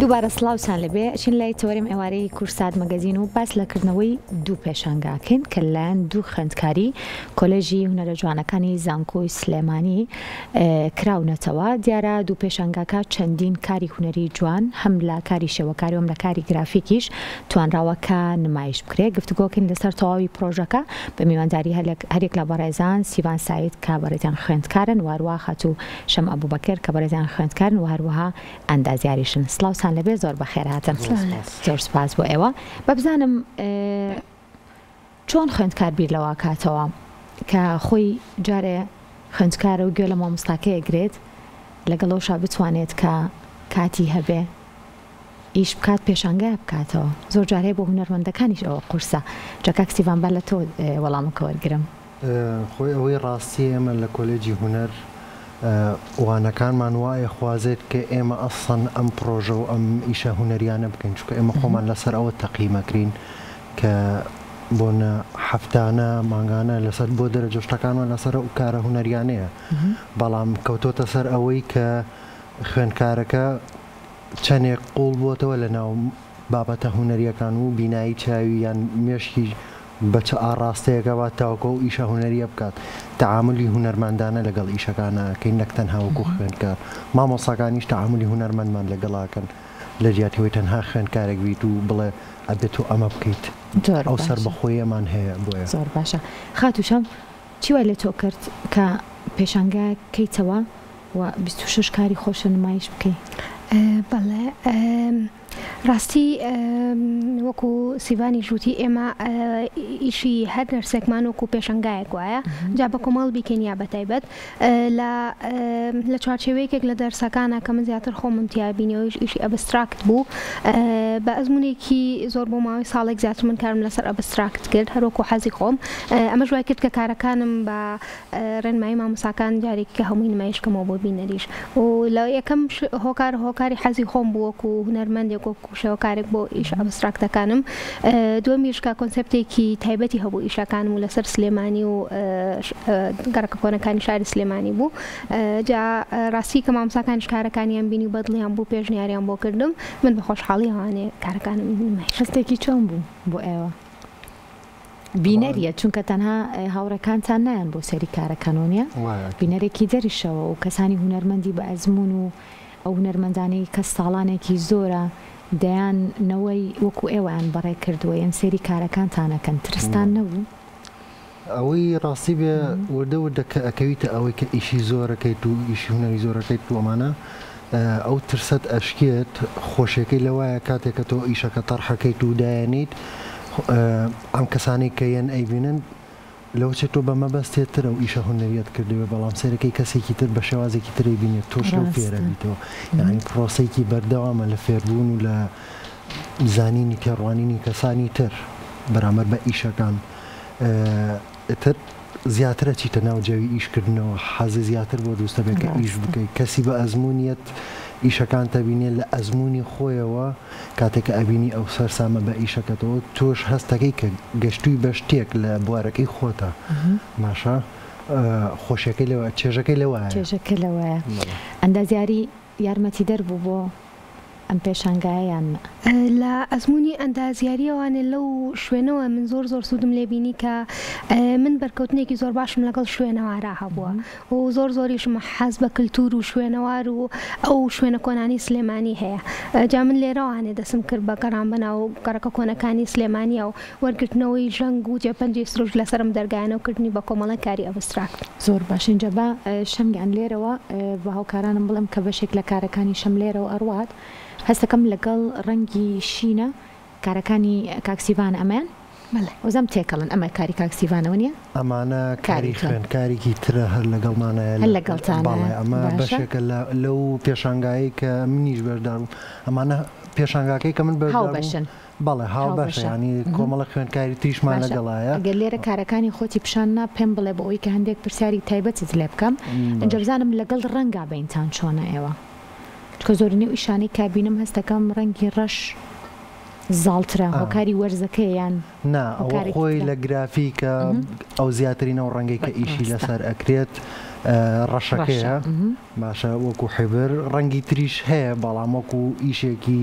دووبارە سڵاوتان لەبێ ئەچین لای تۆرێم ئێوارەی کورسات مەگەزین و باس لەکردنەوەی دوو پێشانگاکەین کە لایەن دوو خوێندکاری کۆلێژی هونەرە جوانەکانی زانکۆی سلێمانی کراونەتەوە. دیارە دوو پێشانگاکە چەندین کاری هونەری جوان هەم لە کاری شێوەکاری و هەم لە کاری گرافیکیش توانراوەکە نمایش بکرێت. گفتوگۆکەین لەسەر تەواوی پرۆژەکە بە میوانداری هەرێک لە بەڕێزان سیڤان ساید کە بەڕێزیان خوێندکارن، واروها خەتوو شەم ئەبوبەکر کە بەڕێزیان خوێندکارن و هەروەها ئەندازیاریشن. سڵاوتان لەبێ، زۆر بەخێر هاتن. زۆر سپاس بۆ ئێوە. بەبزانم چۆن خوێندکار بیر لەوە کاتەوە کە خۆی جارێ خوێندکارە و گوێ لە مامۆستاکەیە گرێت لەگەڵەوەشا بتوانێت کە کاتی هەبێ ئیش بکات پێشانگای بکاتەوە. زۆر جارێ بۆ هونەرمەندەکانیش ئەوە قورسە. جاکە کسیڤان با لە تۆ وەڵامەکە وەرگرم. خۆی ئەوەی ڕاستی ئێمە لە کۆلێجی هونەر وانەکانمان وایە خوازێت کە ئێمە ئەسڵەن ئەم پرۆژە و ئەم ئیشە هونەریانە بکەین، چونکە ئێمە خۆمان لەسەر ئەوە تەقیمەکرین کە بۆنە هەفتانە مانگانە لەسەر بۆ دەرەجە شتەکانمان لەسەر ئەو کارە هونەریانەیە. بەڵام کەوتۆتە سەر ئەوەی کە خوێندکارەکە چەندێک قوڵ بووەتەوە لە ناو بابەتە هونەریەکان و بینایی چاوی یان مێشکی بەچە ئاڕاستەیەەکە وا تاوکە و ئیشە هونەریە بکات. تەعاملی هونەرمەندانە لەگەڵ ئیشەکانە کەین نەکتەن هاوکو خوێندکار. مامۆساکانیش تەعاملی هونەرمەندمان لەگەڵاکەن لە جیاتەوەی تەنها خوێندکارێک بیت و بڵێ ئەبێت و ئەمە بکەیت. ئەو سەر بەخۆیەمان هەیە بۆیە. زۆر باشە. خاتوشەم چی وای لە تۆ کرد کە پێشانگای بکەیتەوە و 26 کاری خۆشە نمایش بکەیت؟ بەڵێ ڕاستی وەکو سیڤانی ژووتی ئێمە ئیشی هەر نەرسێکمان وەکو پێشەنگایەک وایە جا بە کۆمەڵ بیکەین یا بەتایبەت لە چوارچێوەیەکێک لە دەرسەکانە کە من زیاتر خۆمم تیابینەوەیش ئیشی ئەبستراکت بوو. بە ئەزمونێکی زۆر بۆ ماوەی ساڵێک زیاتر من کارم لەسەر ئەبستراکت کرد هەروەکو حەزی خۆم. ئەمە ژوای کرد کە کارەکانم بە ڕێنمایی مامۆساکان جارێکی کە هەمووی نمایشکەمەوە بۆ بینەریش و لە یەکەم هۆکاری حەزی خۆم بوو وەکو هونەرمەندێک وەکو شێوەکارێک بۆ ئیش ئەبستراکتەکانم. دووەمیشکە کۆنسپتێکی تایبەتی هەبوو ئیشەکانم و لەسەر سلێمانی و گەڕەکە کۆنەکانی شاری سلێمانی بوو. جا ڕاستی کە مامۆساکانیش کارەکانیان بینی و بەدڵیان بوو پێشنیاریان بۆ کردم من بە خۆشحاڵی هەوانێ کارەکانم نمایش. هەستێکی چۆن بوو بۆ ئێوە؟ بینەریە چونکە تەنها هاوڕەکانتان نایان بۆ سەری کارەکانۆنیە بینەرێکی دەریشەوە و کەسانی هونەرمەندی بە ئەزمون و ئەو هونەرمەندانەی کە ساڵانێکی زۆرە دەیانەوەی وەکو ئێوەیان بەڕێ کردووە یان سێری کارەکانتانەکەن ترستان نەبوو؟ ئەوەی ڕاستی بێ وردە کە ئەکەویتە ئەوەی کە ئیشی زۆرەکەیت و ئیشی هونەری زۆرەکەیت و ئەمانە ئەو ترسەت ئەشکێت خۆشیەکەی لەوایە کاتێکە تۆ ئیشەکە تەرحەکەیت و دایەنیت ئەم کەسانی کە یەن ئەیبینن لەو چێت تۆ بە مەبەستێتتر ئەو ئیشە هونەریەت کردوێ بەڵام سەرەکەی کەسێکی تر بە شێوازێکی تری بینێت تۆش لەو فێرە بیتەوە. یعنی پرۆسەیەکی بەردەوامە لە فێربوون و لە زانینی تێڕوانینی کەسانی تر بەرامبەر بە ئیشەکان تر زیاترە چیتە ناو جەوی ئیشکردنەوە حەزی زیاتر بۆ دروستە بێت کە ئیش بکەیت. کەسی بە ئەزمونیەت ئیشەکان تەبینێت لە ئەزمموی خۆیەوە کاتێکە ئەبینی ئەو سەرسامە بە ئیشەکەتەوە تۆش هەستەکەی کە گەشتووی بە شتێک لە بوارەکەی خۆتە ماشە خۆشیەکەی لەوە چێژەکەی لەوەیە چێژەکە لەوەیە. ئەندازیاری یارمەتی دەربوو بۆ ئەم پێشانگایان لە ئەزمموی ئەندازیاریەوانێ لەو شوێنەوە من زۆر سوودم لێبینی کە من بەرکەوتنێکی زۆر باشم لەگەڵ شوێنەوارا هەبووە و زۆریشم حەز بە کللتور و شوێنەوار و ئەو شوێنە کۆنانی سلێمانی هەیە. جا من لێرەوانێ دەسم کرد بە گەڕان بەناو گەڕەکە کۆنەکانی سلێمانیە و وەرگرتنەوەی ژەنگ و جێپەنجی سرۆژ لەسرم دەرگایەنەوەکردنی بە کۆمەڵە کاری ئەبستراکت. زۆر باشین جەبا شەمگیان لێرەوە بە هاوکارانم بڵم کە بەشێک لە کارەکانی شەم لێرەوە ئەڕوات هەستەکەم لەگەڵ ڕەنگی شینە کارەکانی کاکسیڤان ئەمان وەزەم تێکەڵن ئەمە کاری کاکسیڤانەوە نیە؟ ئەمانە کاری خوێندکارێکی ترە هەر لەگەڵمانایە لەگەڵتانە ئەمە بەشێکە لەو پێشانگایی کە منیش بەردام ئەمانە پێشانگاکەی کە من بەرداشن بەڵێ هاو بەشە ینی کۆمەڵە خوێندکاری تریشمان لەگەڵایە. ئەگەر لێرە کارەکانی خۆتی پیشاننا پێم بڵێ بە ئەوەی کە هەندێک پرسیاری تایبەتت لێ بکەم ئەنجە بزانم لەگەڵ ڕەنگا بەینتان چۆنە ئێوە کە زۆرنی و ئیشانی کابینم هەستەکەم ڕەنگی ڕەش زاڵترە هۆکاری وەرزەکەیان نا ئەوە خۆی لە گرافیکە ئەو زیاترینەوە ڕەنگەی کە ئیشی لەسەر ئەکرێت ڕەشەکەیە باشە وەکو حیبر ڕەنگی تریش هەیە بەڵام وەکو ئیشێکی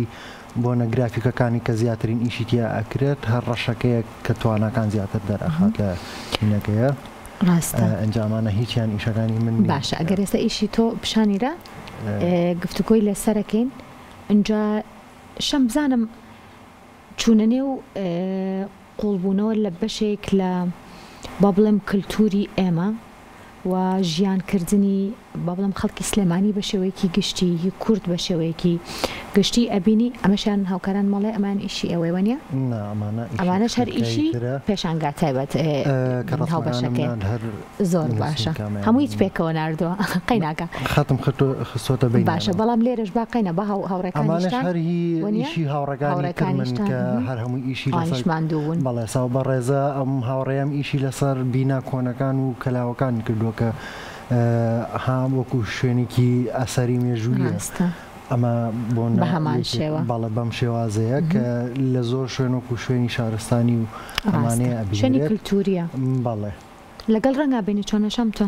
بۆ نەگرافیکەکانی کە زیاترین ئیشیتیا ئەکرێت هەر ڕەشەکەیە کە توانەکان زیاتر دەرەخات لە شینەکەیە ڕاستە ئەنجامانە هیچیان ئیشەکانی من باشە ئەگەر ئێستا ئیشی تۆ پیشانیرە گفتوگۆی لەسەرەکەین اینجا شەم بزانم چوونە نێو قوڵبوونەوە لە بەشێک لە با بڵێم کللتوری ئێمە و ژیانکردنی با بڵێم خەڵکی سلێمانی بە شێوەیەکی گشتی کورد بە شێوەیەکی گشتی ئەبینی ئەمەشیان هاوکاران مەڵێ ئەمان ئیشی ئەوەی وەنیە ئەمانەش هەر ئیشی پێشانگا تایبەت هاوبەشەکەی زۆر باشە هەموویت پێکەوە ناردووە قەیناکە خاتم خستۆتە بین باشە بەڵام لێرەش با قەینە بە هاوڕێکانیشی هاوڕەکانی کە هەر هەمووی ئیشی لەسەرماندوون بەڵێ ساو بە ڕێزە ئەم هاوڕێم ئیشی لەسەر بینا کۆنەکان و کەلاوەکان کردووە کە هام وەکو شوێنێکی ئەسەری مێژوویە ئەمە بۆ هەمان شێوە بەڵە بەم شێوازەیە کە لە زۆر شوێن وەکو شوێنی شارستانی و ئەمانەیە شوێنی کللتوریە بەڵێ لەگەڵ ڕەنگا بینی چۆنە شەم تۆ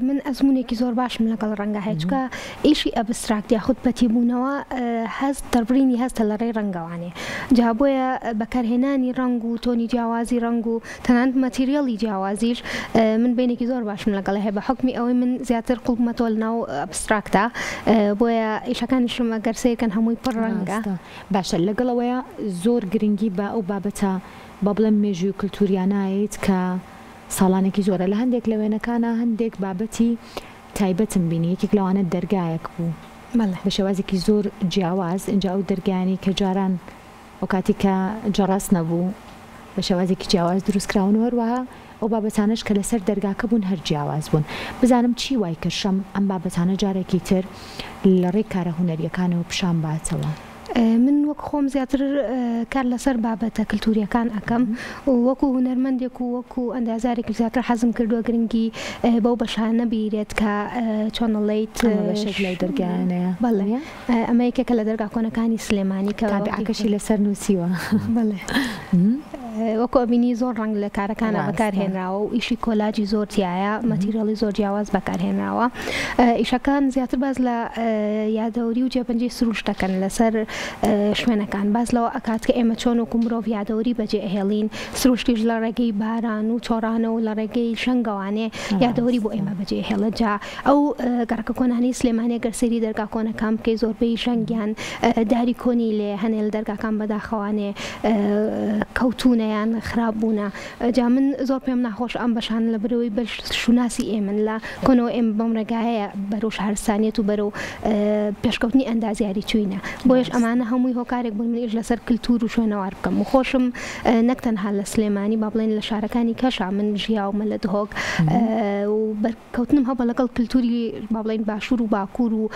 من ئەزمونێکی زۆر باشم لەگەڵ ڕەنگە هەیەچکە ئیشی ئەبستراکت یاخود پەتیبوونەوە هەست دەربڕینی هەستە لە ڕێی ڕەنگەوانێ جا بۆیە بەکارهێنانی ڕنگ و تۆنی جیاوازی ڕنگ و تەنانەت مەتیریاڵی جیاوازیش من بینێکی زۆر باشم لەگەڵ هەیە بە حکمی ئەوەی من زیاتر قوڵمەتۆ لەناو ئەبستراکتە بۆیە ئیشەکانیشم ئەگەر سەیەکەن هەمووی پڕ ڕەنگە باشە لەگەڵەوەیە زۆر گرنگی بە ئەو بابەتە با بڵێم مێژووی کللتوریانایت کە ساڵانێکی زۆرە لە هەندێک لە وێنەکانە هەندێک بابەتی تایبەتم بینی یەکێک لەوانە دەرگایەک بوو بە شێوازێکی زۆر جیاواز اینجا ئەو دەرگانی کە جاران ئەو کاتی کە جەڕاست نەبوو بە شێوازێکی جیاواز دروستکراون وەروەها ئەو بابەتانش کە لەسەر دەرگاکە بوون هەر جیاواز بوون بزانم چی وای کردشەم ئەم بابەتانە جارێکی تر لە ڕێی کارە هونەریەکانەوە پیشان باتەوە من وەک خۆم زیاتر کار لەسەر بابەتە کللتوریەکان ئەەکەم وەکو هونەرمەندێک و وەکو ئەندازارێک زیاتر حەزم کردووە گرنگی بەو بەشانە بیرێت کە چۆنڵیت لای دەرگانەیە بەڵێ ئەمە یەکێکە لە دەرگا کۆنەکانی سلێمانی کە تابعەکەشی لەسەر نووسیوە بڵێ وەکو ئەبینی زۆر ڕنگ لە کارەکانە بەکارهێنراوە و ئیشی کۆلاجی زۆر تایە مەتیریاڵی زۆر جیاواز بەکارهێنراوە ئیشەکان زیاتر باز لە یادەوری و جێبەنجی سروش دەکەن لەسەر شوێنەکان باز لەوە ئەکات کە ئێمە چۆن وەکو مرۆڤ یادەوری بەجێ ئەهێڵین سروشتیش لە ڕێگەی باران و چۆڕانە و لە ڕێگەی شەنگەوانێ یادەوری بۆ ئێمە بەجێ هێڵە جا ئەو گەڕکە کۆنانی سلێمانێ گەرسەری دەرگا کۆنەکان بکەی زۆربەی ژەنگیان داری کۆنی لێ هەنێ لە دەرگاکان بەداخەوانێ کەوتونە یان خراپبوونە جا من زۆر پێم ناخۆش ئەم بەشان لە برەوەی بەش شوناسی ئێمن لە کۆنەوە ئێمە بەم ڕێگایە بەرەو شارستانیەت و بەرەو پێشکەوتنی ئەندازیاری چوینە بۆیش ئەمانە هەمووی هۆکارێک بوون منیش لەسەر کللتور و شوێنەوار بکەم و خۆشم نەک تەنها لە سلێمانی با بڵێن لە شارەکانی کەشا من ژیاومە لە دهۆک و بەرکەوتنم هەبە لەگەڵ کللتوری با بڵێن باشوور و باکوور و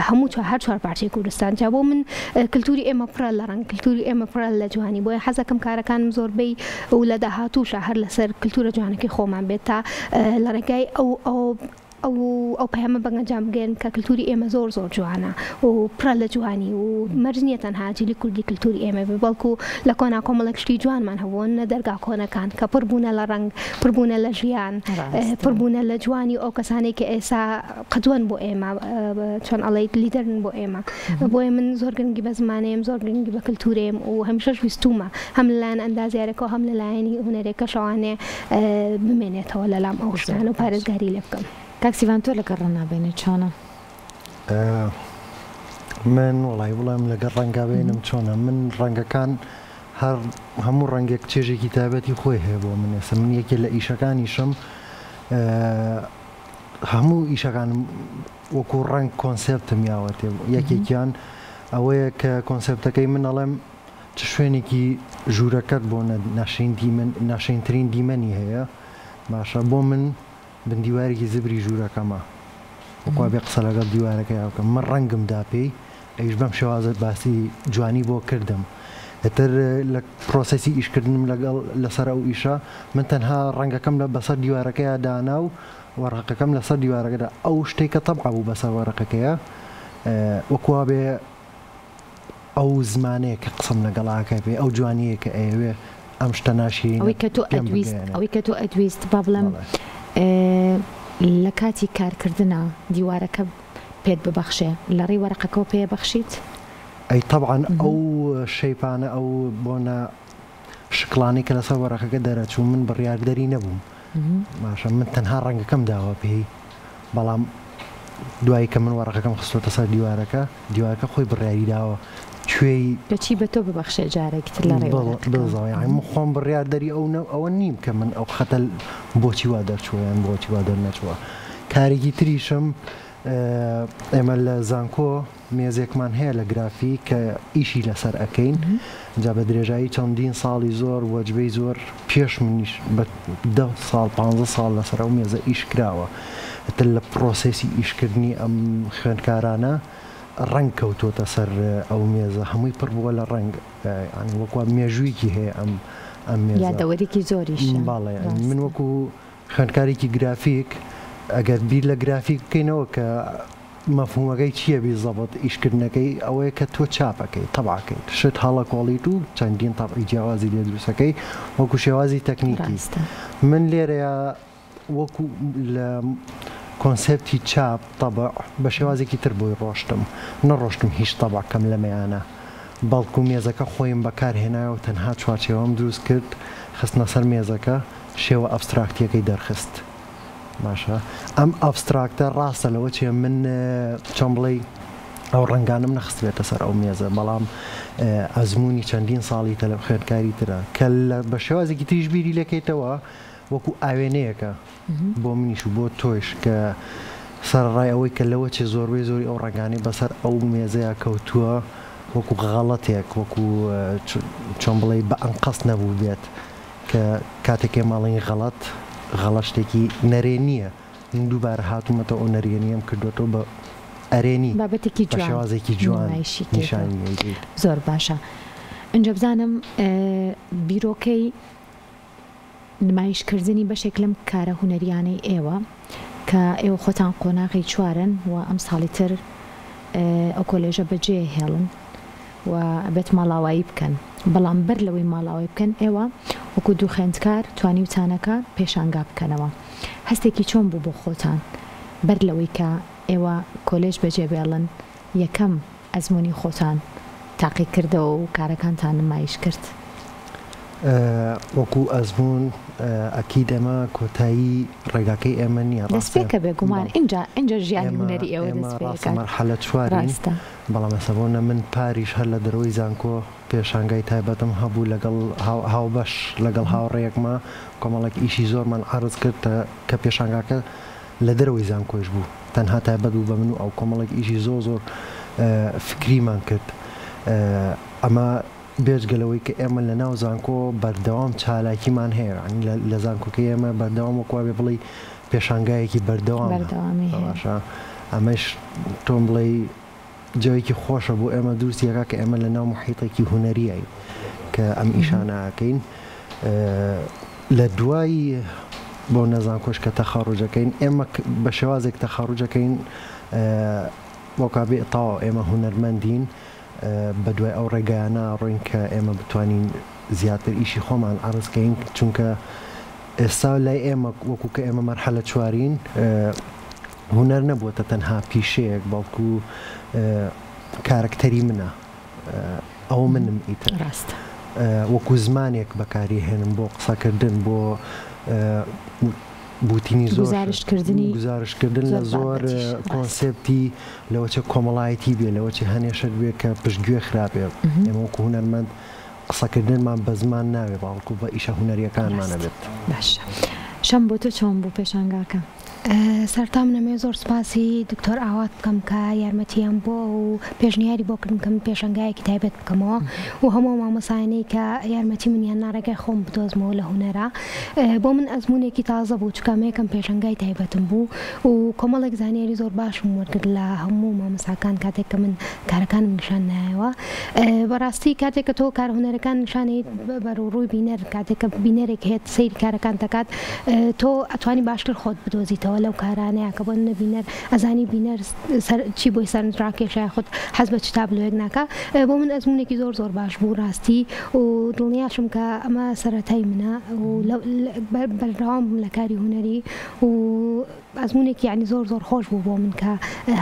هەموو هەر چوار پارچەی کوردستان جا بۆ من کللتوری ئێمە پڕە لە ڕەنگ کللتوری ئێمە پڕە لە جوانی بۆیە حەزەکەم کارەکانم زۆربەی و لە داهاتووشە هەر لەسەر کللتورە جوانەکەی خۆمان بێت تا لە ڕێگای ئەو پەیامە بەنجام بگەن کە کللتوری ئێمە زۆر زۆر جوانە و پڕە لە جوانی و مەرج تەنها جلی کوردی کللتوری ئێمە بێ بەڵکو لە کۆنا کۆمەڵک شتی جوانمان هەبوون نە دەرگا کۆنەکان کە پڕبوونە لە ڕنگ پڕبوونە لە ژیان پڕبوونە لە جوانی ئەو کەسانێک کە ئێسا قدوەن بۆ ئێمە چۆن ئەڵێیت لیدەرن بۆ ئێمە بۆیە من زۆر گرنگی بە زمانەیەم زۆر گرنگی بە کللتورێم و هەمیشەش ویستومە هەم لەلایەن ئەندازیارێکەوە هەم لەلایەنی هونەرێکە شەوانێ بمێنێتەوە لەلام ئەو شتان و پارێزگاری لێ بکەم کاکسیڤان تۆ لەگەڵ ڕەنابێنێت چۆنە؟ من وڵای وڵام لەگەڵ ڕەنگابێنم چۆنە من ڕەنگەکان هەر هەموو ڕەنگێک چێژێکی تایبەتی خۆی هەیە بۆ من ێستا من یەکێ لە ئیشەکانیشم هەموو ئیشەکانم وەکو ڕنگ کۆنسێپتم یاوەتێ یەکێکیان ئەوەیە کە کۆنسێپتەکەی من ئەڵێم چ شوێنێکی ژوورەکەت بۆ ناشینترین دیمەنی هەیە باشە بۆ من بندیوارێکی زبری ژوورەکەمە وەکوا بێ قسە لەگەڵ دیوارەکە یاکەم من ڕەنگم داپێی ئەیش بەم شێوازت باسی جوانی بۆ کردم ئەتر لە پرۆسەسی ئیشکردنم لەگەڵ لەسەر ئەو ئیشە من تەنها ڕەنگەکەم لە بەسەر دیوارەکەیە دانا و وەڕقەکەم لەسەر دیوارەکەدا ئەو شتێکە تەبع بوو بەسەر وەرەقەکەیە وەکوا بێ ئەو زمانەیە کە قسم لەگەڵاکە بێ ئەو جوانیە کە ئەوێ ئەم شتە ناشین ئەوەی کە تۆ ئەدویست با بڵێم لە کاتی کارکردنە دیوارەکە پێت ببەخشێ لەڕێی وەرەقەکەەوە پێ بەخشیت؟ ئەی طبعاً ئەو شەیپانە ئەو بۆنە شکڵانی کە لەسەر وەرەقەکە دەرەچوو من بڕیاردەری نەبووم ماشە من تەنها ڕەنگەکەم داوە پێی بەڵام دوایی کە من وەرەقەکەم خستۆتە سەر دیوارەکە خۆی بڕیاری داوە کوێی بەچی بە تۆ ببەخشێ جارێکتر لە ڕێوەڵی من خۆم بڕیاردەری ئەوە نیم کە من ئەو خەتە بۆچی وا دەرچوویان بۆچی وا دەرنەچووە کارێکی تریشم ئێمە لە زانکۆ مێزێکمان هەیە لە گرافی کە ئیشی لەسەر ئەەکەین جا بە درێژایی چەندین ساڵی زۆر وەجبەی زۆر پێش منیش بە 10 ساڵ 15 ساڵ لەسەر ئەو مێزە ئیش کراوە لە پرۆسێسی ئیشکردنی ئەم خوێندکارانە ڕنگ کەوتۆتە سەر ئەو مێزە هەمووی پڕ بووە لە ڕنگ وەکوە مێژوویکی هەیە ئەم یادەوەرێکی زۆریش باڵێ من وەکو خوێندکارێکی گرافیک ئەگەر بیر لە گرافیک بکەینەوە کە مەفهومەکەی چییە بی زەبەت ئیشکردنەکەی ئەوەیە کە تۆ چاپەکەی تەبعکەیت شت هەڵە کۆڵیت و چەندین تەبعی جیاوازی لێ دروستەکەی وەکو شێوازی تەکنیکی من لێرەیە وەکو لە کۆنسپتی چاپ طبع بە شێوازێکی تر بۆی ڕۆشتم نەڕۆشتم هیچ تەبعکەم لەمەیانە بەڵکو مێزەکە خۆیم بەکارهێنایە و تەنها چوارچێوەم دروست کرد خستنە سەر مێزەکە شێوە ئەبستراکتیەکەی دەرخست باشە ئەم ئەبستراکتە ڕاستە لەوە چێ من چۆن بڵێ ئەو ڕەنگانم نەخستبێتە سەر ئەو مێزە بەڵام ئەزمموی چەندین ساڵی تەلە خوێندکاری ترە کە بە شێوازێکی تریش بیری لەکەیتەوە وەکو ئاوێنەیەەکە بۆ منیش و بۆ تۆش کە سەرڕای ئەوەی کە لەوە چێ زۆربەی زۆری ئەو ڕنگانی بەسەر ئەو مێزەیە کەوتووە وەکو غەڵەتێک وەکو چۆن بڵێ بە ئەنقەس نەبوو بێت کە کاتێکێ ماڵی غەڵەت شتێکی نەرێ نییە من دووبارە هاتوومەتەوە ئەو نەرێنیم کردوێتەوە بە ئەرێنی بابەتێکی شێوازێکی جوان نیشانی زۆر باشە ئەنجە بزانم بیرۆکەی نمایشکردنی بەشێک لەم کارە هونەریانەی ئێوە کە ئێوە خۆتان قۆناغی چوارن و ئەم ساڵی تر ئەو کۆلێژە بەجێ هێڵن و بێت ماڵاوایی بکەن بەڵام بەر لەوەی ماڵاوایی بکەن ئێوە وەکو دوو خوێندکار توانی وتانەکە پێشانگا بکەنەوە هەستێکی چۆن بوو بۆ خۆتان بەر لەوەی کە ئێوە کۆلێژ بەجێ بێڵن یەکەم ئەزمموی خۆتان تاقی کردەوە و کارەکانتان نمایش کرد وەکو ئەزمون ئەکید ئەمە کۆتایی ڕێگاکەی ئێمە نییە دەستپێکە بێگومان اینجا ژیانی هونەری ئێوە دەستپێکە مەرحەلە چوارین بەڵام ئەسەبوونە من پاریش هەر لە دەرەوەی زانکۆ پێشانگای تایبەتم هەبوو لەگەڵ هاوبەش لەگەڵ هاوڕێیەکمە کۆمەڵێک ئیشی زۆرمان عرض کرد کە پێشانگاکە لە دەرەوەی زانکۆش بوو تەنها تایبەت بوو بە من و ئەو کۆمەڵێک ئیشی زۆر فکریمان کرد ئەمە بێژگەلەوەی کە ئێمە لە ناو زانکۆ بەردەوام چالاکیمان هەیە لە زانکۆکە ئێمە بەردەوام وەکووا بێ بڵێ پێشانگایەکی بەردەوام باشە ئەمەش تۆم بڵێ جوێکی خۆشە بۆ ئێمە دروستیەکە کە ئێمە لە ناو محیطێکی هونەریایی کە ئەم ئیشانەکەین لە دوای بۆ نەزانکۆش کە تەخەڕوجەکەین ئێمە بە شێوازێک تەخەڕوجەکەین وەکابێ تاوە ئێمە هونەرمەندین بە دوای ئەو ڕێگایانە ڕوین کە ئێمە بتوانین زیاتر ئیشی خۆمان عرضکەین چونکە ئێستا لای ئێمە وەکو کە ئێمە مەرحەلە چوارین هونەر نەبووەتە تەنها پیشەیەک بەڵکو کارکتەری منە ئەو منم ئیتر ڕاستە وەکو زمانێک بەکاری هێنم بۆ قسەکردن بۆ بوتینی زۆر گزارشکردن لە زۆر کۆنسپتی لەوە چه کۆمەڵایەتی بێ لەوە چه هەنێشت بێ کە پشتگوێ خراپێ ئێمە وەکو هونەرمەند قسەکردنمان بە زمان ناوێ باڵکو بە ئیشە هونەریەکانمانە بێت باشە شەم بۆ تۆ چۆن بوو پێشانگاکە سەرتام نەمێ زۆر سپاسی دکتۆر ئاوات بکەم کە یارمەتیان بۆ و پێشنیاری بۆ کردم کەم پێشنگایەکی تایبەت بکەمەوە و هەموو مامۆسایانەی کە یارمەتی منیان ناڕێگای خۆم بدۆزمەوە لە هونەرە بۆ من ئەزمونێکی تازە بوو چکامەیەکەم پێشنگای تایبەتم بوو و کۆمەڵێک زانیاری زۆر باشم وەرگرت لە هەموو مامۆساکان کاتێک کە من کارەکانم نیشان نایەوە بەڕاستی کاتێک کە تۆ کار هونەرەکان نیشانیت بەڕووی بینەر کاتێک کە بینەرێک هێت سەیری کارەکان دەکات تۆ ئەتوانی باشتر خۆت بدۆزیتەوە کراوە لەو کارانەیە کە بۆ نەبینەر ئەزانی بینەر چی بۆی سەرنجڕاکێشای خۆت حەز بە چتاب لەوێک ناکە بۆ من ئەزمونێکی زۆر باش بوو ڕاستی و دڵنیاشم کە ئەمە سەرەتای منە و بەردەوام لە کاری هونەری و ئەزمونێکی یعنی زۆر خۆش بوو بۆ من کە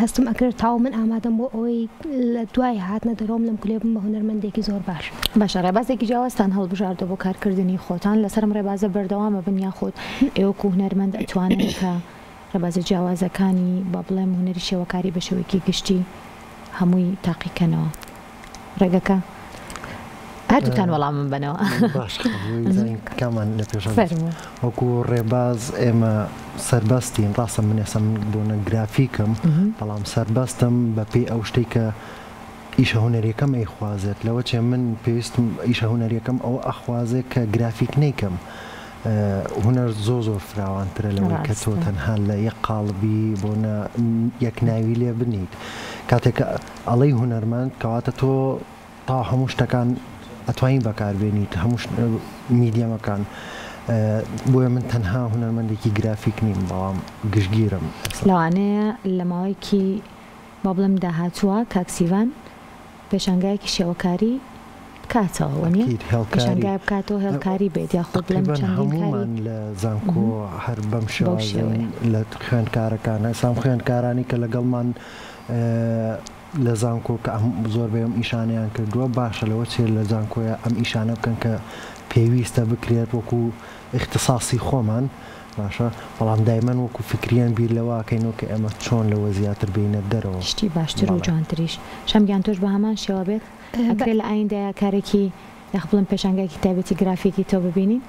هەستم ئەکرد تاو من ئامادەم بۆ ئەوەی لە دوای هاتنە دەرۆم لەم کولێ بم بە هونەرمەندێکی زۆر باش باشە ڕێبازێکی جیاوازتان هەڵبژاردە بۆ کارکردنی خۆتان لەسەرم ڕێبازە بەردەوامە بن یاخۆت ئێوەکو هونەرمەند ئەتوانن کە ڕێبازە جیاوازەکانی با بڵێم هونەری شێوەکاری بە شێوەیەکی گشتی هەمووی تاقیکەنەوە ڕێگەکە هەردووتان وەڵام من بنەوە باش کامان لە پێش وەکو ڕێباز ئێمە سەربەستین ڕاستە من ێستا من بۆنە گرافیکم بەڵام سەربەستم بە پێی ئەو شتەی کە ئیشە هونەریەکەم ئەیخوازێت لەوە چێ من پێویستم ئیشە هونەریەکەم ئەوە ئەخوازێت کە گرافیک نیکەم هونەر زۆر فراوانترە لەوەی کە تۆ تەنها لە یەک قاڵبی بۆنە یەک ناوی لێ بنیت کاتێک ئەڵەی هونەرمەند کەواتە تۆ تا هەموو شتەکان ئەتوانین بەکاربێنیت هەموو میدیەمەکان بۆیە من تەنها هونەرمەندێکی گرافیک نیم بەڵام گشتگیرم لەوانەیە لە ماوەیەکی با بڵێم داهاتووە کاکسیڤان پێشانگایەکی شێوەکاری بکاتەوە نیە پێشانگای بکاتەوە هێڵکاری بێت یاخۆت بڵێم هەمومان لە زانکۆ هەر بەم شێوازە لە خوێندکارەکانە سام خوێندکارانی کە لەگەڵمان لە زانکۆ کە زۆر بێم ئیشانیان کردووە باشە لەوە چێ لە زانکۆیە ئەم ئیشانە بکەن کە پێویستە بکرێت وەکو اختصاصی خۆمان باشە بەڵام دایمەن وەکو فکریان بیر لەواکەینەوە کە ئێمە چۆن لەوە زیاتر بینە دەرەوە شتی باشتر و جوانتریش شەمگیان تۆش بە هەمان شێوە بێت ئەکرێت لە ئایندەیە کارێکی یاخ بڵێم پێشانگایەکی تایبەتی گرافیکی تۆ ببینین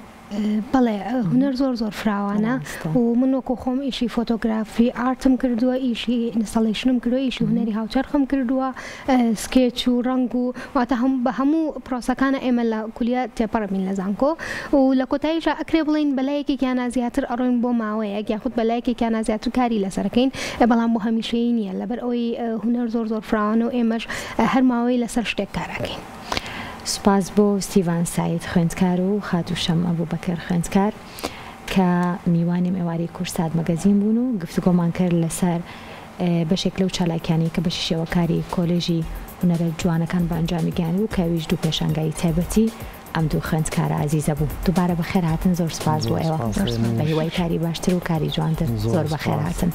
بەڵێ هونەر زۆر فراوانە و من وەکو خۆم ئیشی فۆتۆگرافی ئارتم کردووە ئیشی ئینستەڵیشنم کردووە ئیشی هونەری هاوچەرخم کردووە سکێچ و ڕنگ و واتە بە هەموو پرۆسەکانە ئێمە لە کولیە تێپەڕمین لە زانکۆ و لە کۆتاییشە ئەکرێ بڵین بەلایەکێکیانە زیاتر ئەڕۆین بۆ ماوەیەک یاخود بەلایەکێکیانە زیاتر کاری لەسەرەکەین بەڵام بۆ هەمیشەیی نییە لەبەر ئەوەی هونەر زۆر فراوانە و ئێمەش هەر ماوەی لەسەر شتێک کاراکەین سوپاس بۆ ستیڤان ساید خوێندکار و خاتوشەم ئەبوبەکر خوێندکار کە میوانی ئێوارەی کورسات مەگەزین بوون و گفتوگۆمان کرد لەسەر بەشێک لەو چالاکیانی کە بەشی شێوەکاری کۆلێژی هونەرە جوانەکان بە ئەنجامی گیان و کەویش دوو پێشانگای تایبەتی ئەم دوو خوێندکارە عەزیزە بوو دووبارە بەخێر هاتن زۆر سوپاس بۆ ئێوە بە هیوای کاری باشتر و کاری جوانتر زۆر بەخێر هاتن